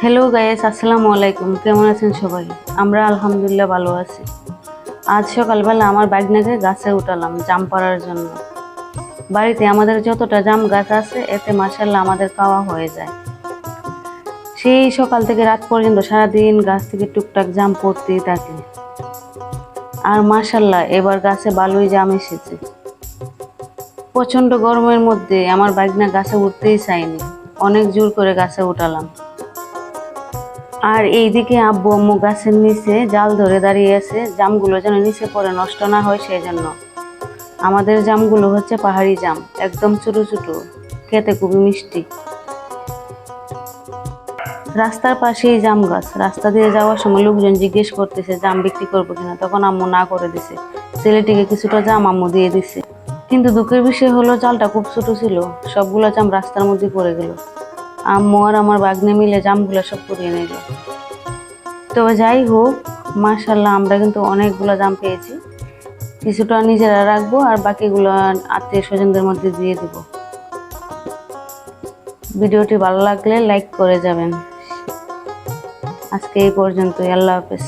Hello guys, আসসালামু আলাইকুম। কেমন আছেন সবাই? আমরা আলহামদুলিল্লাহ ভালো আছি। আজ সকালবেলা আমার বাগনাকে গাছে উঠালাম জাম পাড়ার জন্য। বাড়িতে আমাদের যতটা জাম গাছ আছে এতে মাশাআল্লাহ আমাদের খাওয়া হয়ে যায়। সেই সকাল থেকে রাত পর্যন্ত সারাদিন গাছ থেকে টুকটাক জাম পড়তেই থাকে। আর মাশাআল্লাহ এবার গাছে ভালোই জাম এসেছে। প্রচণ্ড গরমের মধ্যে আমার বাগনা গাছে উঠতেই চায়নি, অনেক জোর করে গাছে উঠালাম। আর এইদিকে আব্বু আম্মু গাছের নিচে জাল ধরে দাঁড়িয়ে আছে জামগুলো যেন নিচে পড়ে নষ্ট না হয় সেই জন্য। আমাদের জামগুলো হচ্ছে পাহাড়ি জাম, একদম ছোট ছোট, খেতে খুবই মিষ্টি। রাস্তার পাশেই জাম গাছ, রাস্তা দিয়ে যাওয়ার সময় লোকজন জিজ্ঞেস করতেছে জাম বিক্রি করবো কিনা, তখন আম্মু না করে দিছে। ছেলেটিকে কিছুটা জাম আম্মু দিয়ে দিছে, কিন্তু দুঃখের বিষয় হলো জালটা খুব ছোট ছিল, সবগুলো জাম রাস্তার মধ্যে পড়ে গেল। আম্মু আর আমার বাগনে মিলে জামগুলো সব কুড়িয়ে নিল। তবে যাই হোক, মাশাআল্লাহ আমরা কিন্তু অনেকগুলো জাম পেয়েছি। কিছুটা নিজেরা রাখবো আর বাকিগুলো আত্মীয় স্বজনদের মধ্যে দিয়ে দিব। ভিডিওটি ভালো লাগলে লাইক করে যাবেন। আজকে এই পর্যন্তই। আল্লাহ হাফেজ।